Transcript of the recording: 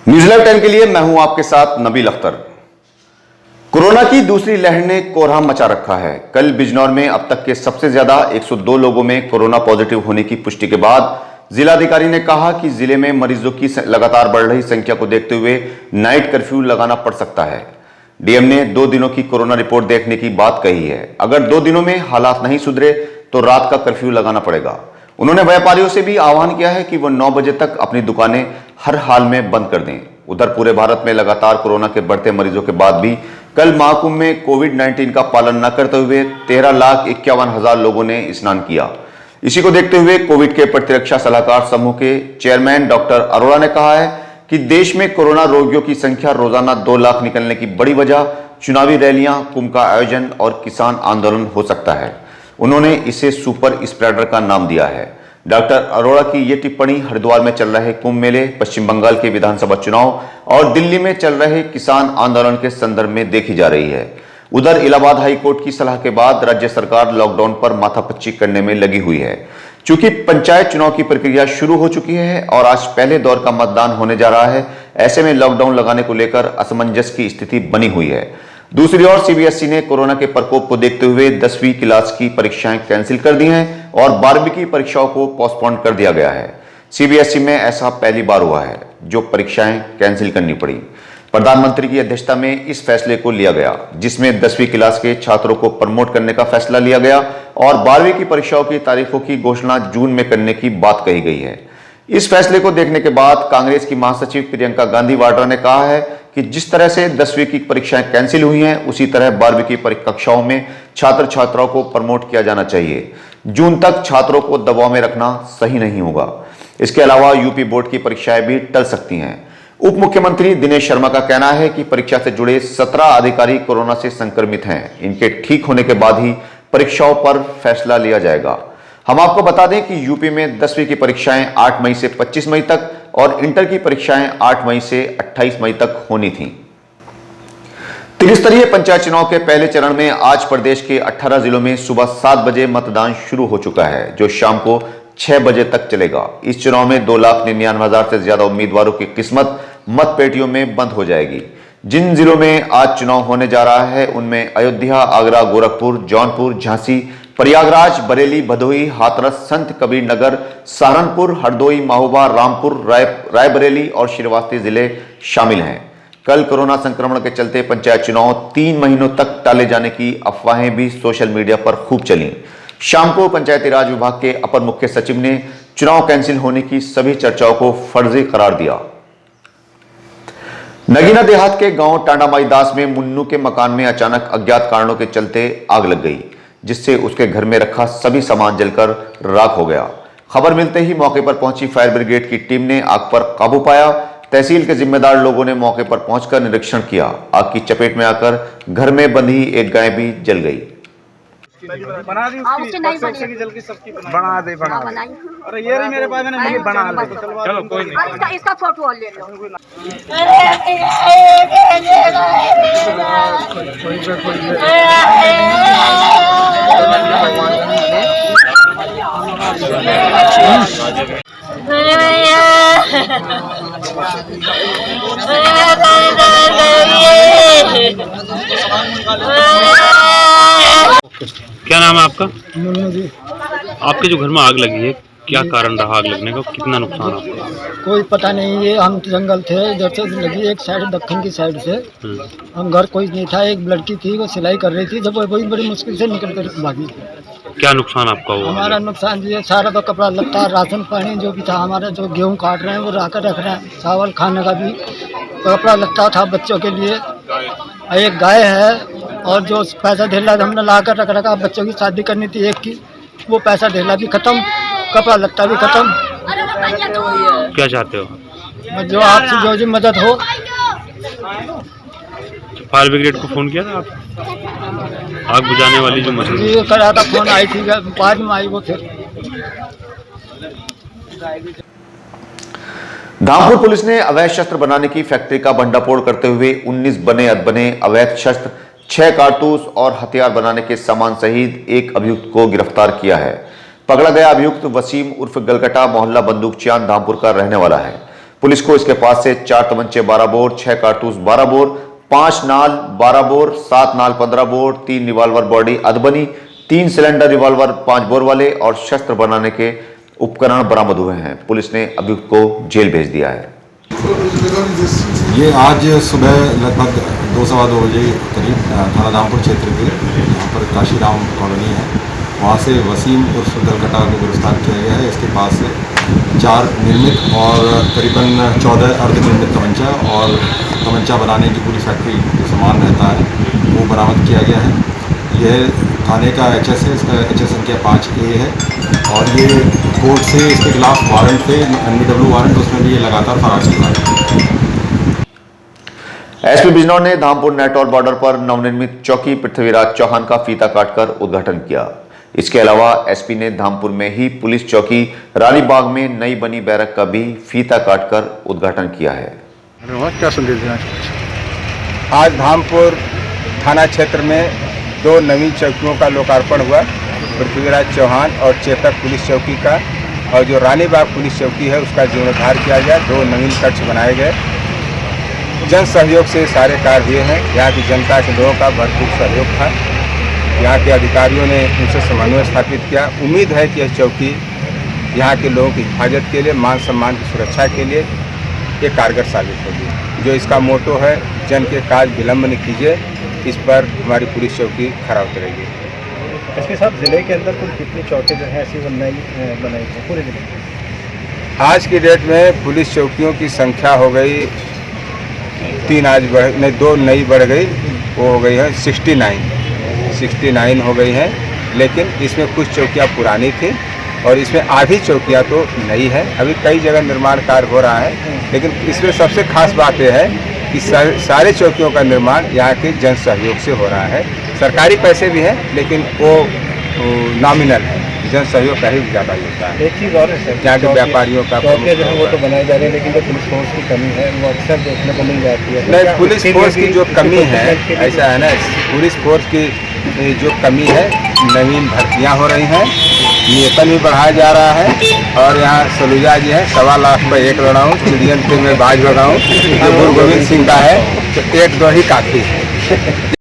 News 10 के लिए मैं हूं आपके साथ नबील अख्तर। कोरोना की दूसरी लहर ने कोहराम मचा रखा है। कल बिजनौर में अब तक के सबसे ज्यादा 102 लोगों में कोरोना पॉजिटिव होने की पुष्टि के बाद जिलाधिकारी ने कहा कि जिले में मरीजों की लगातार बढ़ रही संख्या को देखते हुए नाइट कर्फ्यू लगाना पड़ सकता है। डीएम ने 2 दिनों की कोरोना रिपोर्ट देखने की बात कही है। अगर 2 दिनों में हालात नहीं सुधरे तो रात का कर्फ्यू लगाना पड़ेगा। उन्होंने व्यापारियों से भी आह्वान किया है कि वो 9 बजे तक अपनी दुकानें हर हाल में बंद कर दें। उधर पूरे भारत में लगातार कोरोना के बढ़ते मरीजों के बाद भी कल महाकुंभ में कोविड-19 का पालन न करते हुए 13,51,000 लोगों ने स्नान किया। इसी को देखते हुए कोविड के प्रतिरक्षा सलाहकार समूह के चेयरमैन डॉक्टर अरोड़ा ने कहा है कि देश में कोरोना रोगियों की संख्या रोजाना 2 लाख निकलने की बड़ी वजह चुनावी रैलियां, कुंभ का आयोजन और किसान आंदोलन हो सकता है। उन्होंने इसे सुपर स्प्रेडर का नाम दिया है। डॉक्टर अरोड़ा की ये टिप्पणी हरिद्वार में चल रहे कुंभ मेले, पश्चिम बंगाल के विधानसभा चुनाव और दिल्ली में चल रहे किसान आंदोलन के संदर्भ में देखी जा रही है। उधर इलाहाबाद हाई कोर्ट की सलाह के बाद राज्य सरकार लॉकडाउन पर माथापच्ची करने में लगी हुई है। चूंकि पंचायत चुनाव की प्रक्रिया शुरू हो चुकी है और आज पहले दौर का मतदान होने जा रहा है, ऐसे में लॉकडाउन लगाने को लेकर असमंजस की स्थिति बनी हुई है। दूसरी ओर सीबीएसई ने कोरोना के प्रकोप को देखते हुए 10वीं क्लास की परीक्षाएं कैंसिल कर दी हैं और 12वीं की परीक्षाओं को पोस्टपोन कर दिया गया है। सीबीएसई में ऐसा पहली बार हुआ है जो परीक्षाएं कैंसिल करनी पड़ी। प्रधानमंत्री की अध्यक्षता में इस फैसले को लिया गया, जिसमें 10वीं क्लास के छात्रों को प्रमोट करने का फैसला लिया गया और 12वीं की परीक्षाओं की तारीखों की घोषणा जून में करने की बात कही गई है। इस फैसले को देखने के बाद कांग्रेस की महासचिव प्रियंका गांधी वाड्रा ने कहा है कि जिस तरह से 10वीं की परीक्षाएं कैंसिल हुई हैं, उसी तरह 12वीं की कक्षाओं में छात्र छात्राओं को प्रमोट किया जाना चाहिए। जून तक छात्रों को दबाव में रखना सही नहीं होगा। इसके अलावा यूपी बोर्ड की परीक्षाएं भी टल सकती हैं। उप मुख्यमंत्री दिनेश शर्मा का कहना है कि परीक्षा से जुड़े 17 अधिकारी कोरोना से संक्रमित हैं। इनके ठीक होने के बाद ही परीक्षाओं पर फैसला लिया जाएगा। हम आपको बता दें कि यूपी में 10वीं की परीक्षाएं 8 मई से 25 मई तक और इंटर की परीक्षाएं 8 मई से 28 मई तक होनी थीं। त्रिस्तरीय पंचायत चुनाव के पहले चरण में आज प्रदेश के 18 जिलों में सुबह 7 बजे मतदान शुरू हो चुका है, जो शाम को 6 बजे तक चलेगा। इस चुनाव में 2,99,000 से ज्यादा उम्मीदवारों की किस्मत मतपेटियों में बंद हो जाएगी। जिन जिलों में आज चुनाव होने जा रहा है उनमें अयोध्या, आगरा, गोरखपुर, जौनपुर, झांसी, प्रयागराज, बरेली, भदोही, हाथरस, संत कबीर नगर, सहारनपुर, हरदोई, महोबा, रामपुर, रायबरेली और श्रीवास्ती जिले शामिल हैं। कल कोरोना संक्रमण के चलते पंचायत चुनाव 3 महीनों तक टाले जाने की अफवाहें भी सोशल मीडिया पर खूब चली। शाम को पंचायती राज विभाग के अपर मुख्य सचिव ने चुनाव कैंसिल होने की सभी चर्चाओं को फर्जी करार दिया। नगीना देहात के गांव टांडामाई दास में मुन्नू के मकान में अचानक अज्ञात कारणों के चलते आग लग गई, जिससे उसके घर में रखा सभी सामान जलकर राख हो गया। खबर मिलते ही मौके पर पहुंची फायर ब्रिगेड की टीम ने आग पर काबू पाया। तहसील के जिम्मेदार लोगों ने मौके पर पहुंचकर निरीक्षण किया। आग की चपेट में आकर घर में बंधी एक गाय भी जल गई। बना दी उसकी नहीं की जल की सबकी बना दे अरे ये रही मेरे पास मैंने नहीं बना ले चलो कोई नहीं इसका फोटो ले लो। क्या नाम है आपका? मुन्नू जी। आपके जो घर में आग लगी है, क्या कारण रहा आग लगने का? कितना नुकसान आपको? कोई पता नहीं, ये हम जंगल थे, इधर से लगी एक साइड दक्षिण की साइड से। हम घर कोई नहीं था, एक लड़की थी वो सिलाई कर रही थी, जब वही बड़ी मुश्किल से निकल कर भागी। क्या नुकसान आपका हुआ? हमारा नुकसान ये सारा तो कपड़ा लत्ता, राशन पानी जो भी था हमारा, जो गेहूँ काट रहे हैं वो ला कर रख रहे हैं, चावल खाने का भी कपड़ा लत्ता था बच्चों के लिए, एक गाय है और जो पैसा ढेला हमने ला कर रख रखा, बच्चों की शादी करनी थी एक की, वो पैसा ढेला भी खत्म, कपड़ा लत्ता भी खत्म। क्या चाहते हो? जो आपसे जो भी मदद हो। फायर ब्रिगेड को फोन किया था आप? आग बुझाने वाली जो मशीन जी करा था, फोन आई थी, बाद में आई वो फिर। धामपुर पुलिस ने अवैध शस्त्र बनाने की फैक्ट्री का भंडाफोड़ करते हुए 19 बने अधबने अवैध शस्त्र, 6 कारतूस और हथियार बनाने के सामान सहित एक अभियुक्त को गिरफ्तार किया है। पकड़ा गया अभियुक्त वसीम उर्फ गलगटा मोहल्ला बंदूकचांद धामपुर का रहने वाला है। पुलिस को इसके पास से 4 तमंचे 12 बोर, 6 कारतूस 12 बोर, 5 नाल 12 बोर, 7 नाल 15 बोर, 3 रिवॉल्वर बॉडी अधबनी, 3 सिलेंडर रिवॉल्वर 5 बोर वाले और शस्त्र बनाने के उपकरण बरामद हुए हैं। पुलिस ने अभियुक्त को जेल भेज दिया है। ये आज सुबह लगभग 2-2:15 बजे करीब थाना धामपुर क्षेत्र के यहाँ पर काशीराम कॉलोनी है, वहाँ से वसीम उर्फ दलकटा को गिरफ्तार किया गया है। इसके पास से 4 निर्मित और करीबन 14 अर्धनिर्मित तमंचा और तमंचा बनाने की पूरी फैक्ट्री जो सामान रहता है वो बरामद किया गया है। यह थाने का HS है, इसका HS संख्या 5A है और ये कोर्ट से इसके खिलाफ वारंट थे, NBW वारंट, उसमें भी ये लगातार फरार चुका है। एसपी बिजनौर ने धामपुर नेटौर बॉर्डर पर नवनिर्मित चौकी पृथ्वीराज चौहान का फीता काटकर उद्घाटन किया। इसके अलावा एसपी ने धामपुर में ही पुलिस चौकी रानीबाग में नई बनी बैरक का भी फीता काटकर उद्घाटन किया है। क्या संदेश देना? आज धामपुर थाना क्षेत्र में 2 नवीन चौकियों का लोकार्पण हुआ, पृथ्वीराज चौहान और चेतक पुलिस चौकी का, और जो रानीबाग पुलिस चौकी है उसका जीर्णोद्धार किया गया। 2 नवीन कक्ष बनाए गए। जन सहयोग से सारे कार्य हुए हैं। यहाँ की जनता के लोगों का भरपूर सहयोग था। यहाँ के अधिकारियों ने उनसे समन्वय स्थापित किया। उम्मीद है कि यह चौकी यहाँ के लोगों की हिफाजत के लिए, मान सम्मान की सुरक्षा के लिए ये कारगर साबित होगी। जो इसका मोटो है, जन के काज विलम्ब न कीजिए, इस पर हमारी पुलिस चौकी खरा उतरेगी। इसके साथ जिले के अंदर कुल कितनी चौकी जो है ऐसी बनाई है पूरे जिले में? आज की डेट में पुलिस चौकियों की संख्या हो गई 2 नई बढ़ गई, वो हो गई है 69 हो गई हैं। लेकिन इसमें कुछ चौकियाँ पुरानी थी और इसमें आधी चौकियाँ तो नई है। अभी कई जगह निर्माण कार्य हो रहा है, लेकिन इसमें सबसे खास बात यह है कि सारे चौकियों का निर्माण यहाँ के जन सहयोग से हो रहा है। सरकारी पैसे भी हैं, लेकिन वो नॉमिनल है, जन सहयोग का ही ज़्यादा होता है। एक चीज़ और है सर, यहाँ के व्यापारियों का चौकियाँ जो है वो तो बनाई जा रही है, लेकिन जो पुलिस फोर्स की कमी है वो अक्सर देखने को मिल जाती है। नहीं, पुलिस फोर्स की जो कमी है, ऐसा है ना, पुलिस फोर्स की जो कमी है, नवीन भर्तियाँ हो रही हैं, वेतन भी बढ़ाया जा रहा है। और यहाँ सलूजा जी है, 1.25 लाख पर 1 लड़ाऊँ, चिड़ियन फिल्म में बाज लगाऊँ, जो गुरु गोविंद सिंह का है, तो 1-2 ही काफ़ी है।